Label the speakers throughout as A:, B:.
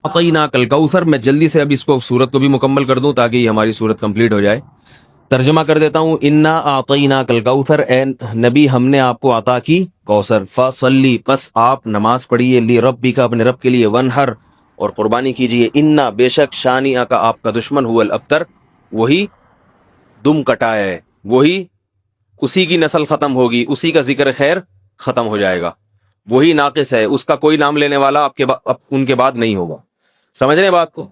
A: اعطیناک الکوثر. میں جلدی سے اب اس کو سورت کو بھی مکمل کر دوں تاکہ یہ ہماری سورت کمپلیٹ ہو جائے. ترجمہ کر دیتا ہوں. انا اعطیناک الکوثر، اے نبی ہم نے آپ کو عطا کی کوثر. فصلی، پس آپ نماز پڑھیے، لی ربک اپنے رب کے لیے، ونہر اور قربانی کیجیے. انا بے شک، شانی کا آپ کا دشمن، هو الابتر وہی دم کٹایا ہے، وہی اسی کی نسل ختم ہوگی، اسی کا ذکر خیر ختم ہو جائے گا، وہی ناقص ہے، اس کا کوئی نام لینے والا آپ کے ان کے بعد نہیں ہوگا. سمجھ رہے ہیں بات کو؟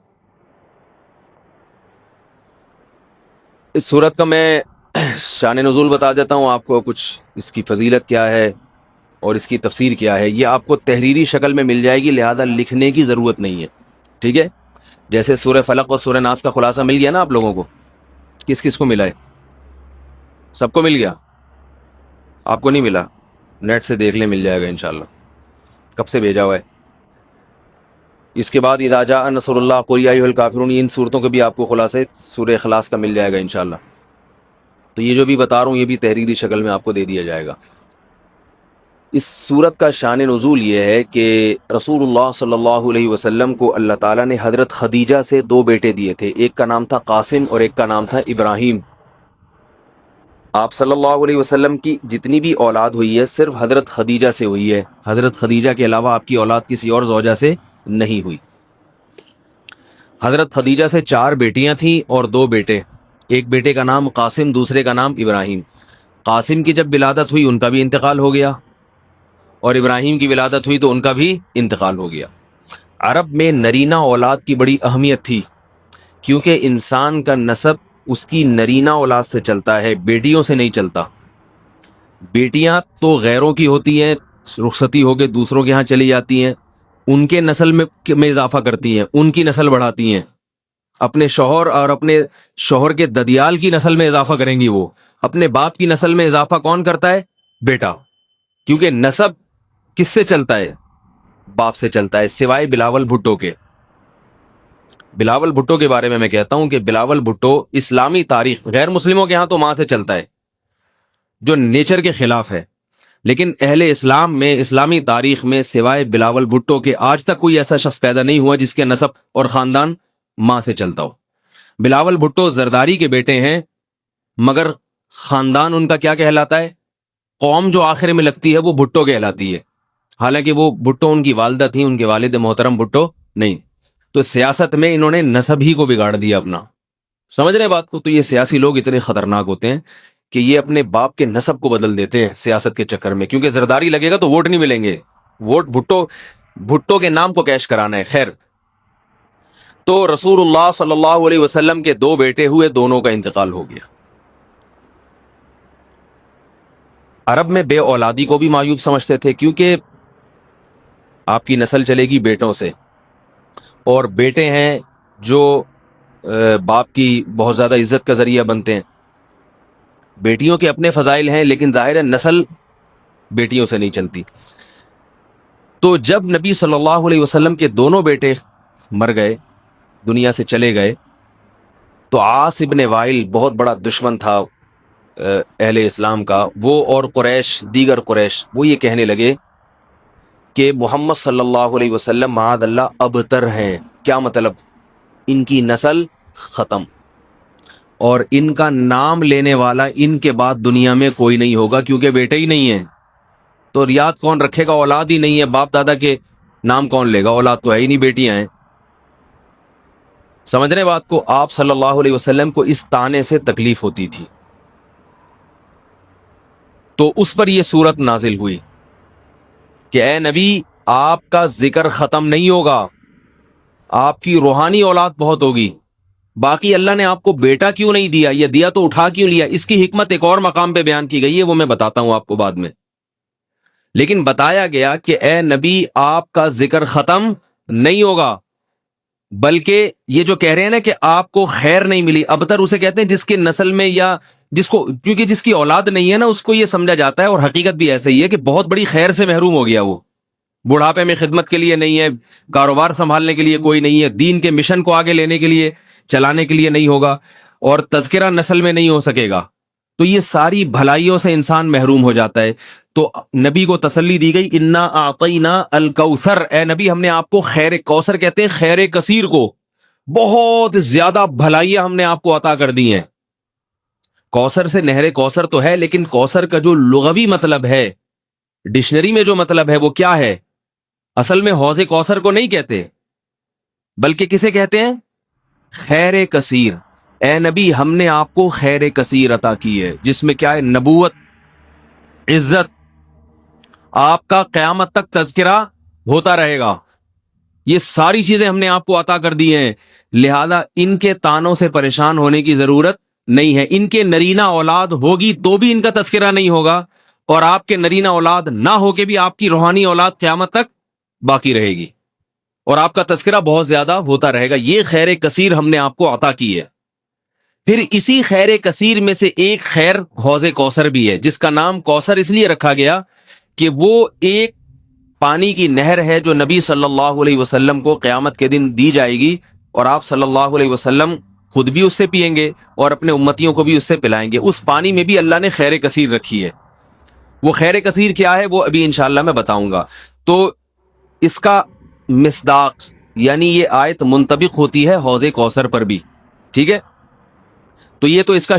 A: اس صورت کا میں شان نزول بتا دیتا ہوں آپ کو، کچھ اس کی فضیلت کیا ہے اور اس کی تفسیر کیا ہے. یہ آپ کو تحریری شکل میں مل جائے گی، لہذا لکھنے کی ضرورت نہیں ہے. ٹھیک ہے؟ جیسے سورہ فلق اور سورہ ناس کا خلاصہ مل گیا نا آپ لوگوں کو. کس کس کو ملا ہے؟ سب کو مل گیا؟ آپ کو نہیں ملا؟ نیٹ سے دیکھ لیں، مل جائے گا انشاءاللہ. کب سے بھیجا ہوا ہے. اس کے بعد اذا جاء نصر اللہ قل یا ایھا الکافرون، ان صورتوں کے بھی آپ کو خلاصے سورہ اخلاص کا مل جائے گا انشاءاللہ. تو یہ جو بھی بتا رہا ہوں یہ بھی تحریری شکل میں آپ کو دے دیا جائے گا. اس صورت کا شان نزول یہ ہے کہ رسول اللہ صلی اللہ علیہ وسلم کو اللہ تعالیٰ نے حضرت خدیجہ سے دو بیٹے دیے تھے. ایک کا نام تھا قاسم اور ایک کا نام تھا ابراہیم. آپ صلی اللہ علیہ وسلم کی جتنی بھی اولاد ہوئی ہے صرف حضرت خدیجہ سے ہوئی ہے. حضرت خدیجہ کے علاوہ آپ کی اولاد کسی اور زوجہ سے نہیں ہوئی. حضرت خدیجہ سے 4 بیٹیاں تھیں اور 2 بیٹے. ایک بیٹے کا نام قاسم، دوسرے کا نام ابراہیم. قاسم کی جب ولادت ہوئی ان کا بھی انتقال ہو گیا، اور ابراہیم کی ولادت ہوئی تو ان کا بھی انتقال ہو گیا. عرب میں نرینہ اولاد کی بڑی اہمیت تھی، کیونکہ انسان کا نسب اس کی نرینہ اولاد سے چلتا ہے، بیٹیوں سے نہیں چلتا. بیٹیاں تو غیروں کی ہوتی ہیں، رخصتی ہو کے دوسروں کے ہاں چلی جاتی ہیں، ان کے نسل میں اضافہ کرتی ہیں، ان کی نسل بڑھاتی ہیں. اپنے شوہر اور اپنے شوہر کے ددیال کی نسل میں اضافہ کریں گی. وہ اپنے باپ کی نسل میں اضافہ کون کرتا ہے؟ بیٹا. کیونکہ نسب کس سے چلتا ہے؟ باپ سے چلتا ہے، سوائے بلاول بھٹو کے. بلاول بھٹو کے بارے میں کہتا ہوں کہ بلاول بھٹو اسلامی تاریخ، غیر مسلموں کے ہاں تو ماں سے چلتا ہے، جو نیچر کے خلاف ہے. لیکن اہل اسلام میں، اسلامی تاریخ میں سوائے بلاول بھٹو کے آج تک کوئی ایسا شخص پیدا نہیں ہوا جس کے نسب اور خاندان ماں سے چلتا ہو. بلاول بھٹو زرداری کے بیٹے ہیں، مگر خاندان ان کا کیا کہلاتا ہے؟ قوم جو آخر میں لگتی ہے وہ بھٹو کہلاتی ہے، حالانکہ وہ بھٹو ان کی والدہ تھیں، ان کے والد محترم بھٹو نہیں. تو سیاست میں انہوں نے نسب ہی کو بگاڑ دیا اپنا. سمجھ رہے بات کو؟ تو یہ سیاسی لوگ اتنے خطرناک ہوتے ہیں کہ یہ اپنے باپ کے نسب کو بدل دیتے ہیں سیاست کے چکر میں، کیونکہ زرداری لگے گا تو ووٹ نہیں ملیں گے. ووٹ بھٹو کے نام کو کیش کرانا ہے. خیر، تو رسول اللہ صلی اللہ علیہ وسلم کے 2 بیٹے ہوئے، دونوں کا انتقال ہو گیا. عرب میں بے اولادی کو بھی معیوب سمجھتے تھے، کیونکہ آپ کی نسل چلے گی بیٹوں سے، اور بیٹے ہیں جو باپ کی بہت زیادہ عزت کا ذریعہ بنتے ہیں. بیٹیوں کے اپنے فضائل ہیں، لیکن ظاہر ہے نسل بیٹیوں سے نہیں چلتی. تو جب نبی صلی اللہ علیہ وسلم کے دونوں بیٹے مر گئے، دنیا سے چلے گئے، تو عاص ابن وائل بہت بڑا دشمن تھا اہل اسلام کا، وہ اور قریش، دیگر قریش، وہ یہ کہنے لگے کہ محمد صلی اللہ علیہ وسلم معاذ اللہ ابتر ہیں. کیا مطلب؟ ان کی نسل ختم، اور ان کا نام لینے والا ان کے بعد دنیا میں کوئی نہیں ہوگا، کیونکہ بیٹے ہی نہیں ہیں. تو ریاض کون رکھے گا؟ اولاد ہی نہیں ہے، باپ دادا کے نام کون لے گا؟ اولاد تو ہے ہی نہیں، بیٹیاں ہیں. سمجھ رہے بات کو؟ آپ صلی اللہ علیہ وسلم کو اس طعنے سے تکلیف ہوتی تھی، تو اس پر یہ صورت نازل ہوئی کہ اے نبی، آپ کا ذکر ختم نہیں ہوگا، آپ کی روحانی اولاد بہت ہوگی. باقی اللہ نے آپ کو بیٹا کیوں نہیں دیا، یہ دیا تو اٹھا کیوں لیا، اس کی حکمت ایک اور مقام پہ بیان کی گئی ہے، وہ میں بتاتا ہوں آپ کو بعد میں. لیکن بتایا گیا کہ اے نبی، آپ کا ذکر ختم نہیں ہوگا، بلکہ یہ جو کہہ رہے ہیں نا کہ آپ کو خیر نہیں ملی، ابتر اسے کہتے ہیں جس کے نسل میں، یا جس کو، کیونکہ جس کی اولاد نہیں ہے نا اس کو یہ سمجھا جاتا ہے، اور حقیقت بھی ایسے ہی ہے کہ بہت بڑی خیر سے محروم ہو گیا. وہ بڑھاپے میں خدمت کے لیے نہیں ہے، کاروبار سنبھالنے کے لیے کوئی نہیں ہے، دین کے مشن کو آگے لینے کے لیے، چلانے کے لیے نہیں ہوگا، اور تذکرہ نسل میں نہیں ہو سکے گا. تو یہ ساری بھلائیوں سے انسان محروم ہو جاتا ہے. تو نبی کو تسلی دی گئی انا اعطینا الکوثر، اے نبی ہم نے آپ کو خیر کوثر کہتے ہیں خیر کثیر کو، بہت زیادہ بھلائیاں ہم نے آپ کو عطا کر دی ہیں۔ کوثر سے نہر کوثر تو ہے، لیکن کوثر کا جو لغوی مطلب ہے، ڈکشنری میں جو مطلب ہے وہ کیا ہے؟ اصل میں حوض کوثر کو نہیں کہتے، بلکہ کسے کہتے ہیں؟ خیر کثیر۔ اے نبی ہم نے آپ کو خیر کثیر عطا کی ہے، جس میں کیا ہے؟ نبوت، عزت، آپ کا قیامت تک تذکرہ ہوتا رہے گا، یہ ساری چیزیں ہم نے آپ کو عطا کر دی ہیں، لہذا ان کے تانوں سے پریشان ہونے کی ضرورت نہیں ہے۔ ان کے نرینہ اولاد ہوگی تو بھی ان کا تذکرہ نہیں ہوگا، اور آپ کے نرینہ اولاد نہ ہو کے بھی آپ کی روحانی اولاد قیامت تک باقی رہے گی، اور آپ کا تذکرہ بہت زیادہ ہوتا رہے گا۔ یہ خیر کثیر ہم نے آپ کو عطا کی ہے۔ پھر اسی خیر کثیر میں سے ایک خیر حوض کوثر بھی ہے، جس کا نام کوثر اس لیے رکھا گیا کہ وہ ایک پانی کی نہر ہے جو نبی صلی اللہ علیہ وسلم کو قیامت کے دن دی جائے گی، اور آپ صلی اللہ علیہ وسلم خود بھی اس سے پئیں گے اور اپنے امتیوں کو بھی اس سے پلائیں گے۔ اس پانی میں بھی اللہ نے خیر کثیر رکھی ہے۔ وہ خیر کثیر کیا ہے وہ ابھی انشاءاللہ میں بتاؤں گا۔ تو اس کا مصداق یعنی یہ آیت منطبق ہوتی ہے حوض کوثر پر بھی، ٹھیک ہے؟ تو یہ تو اس کا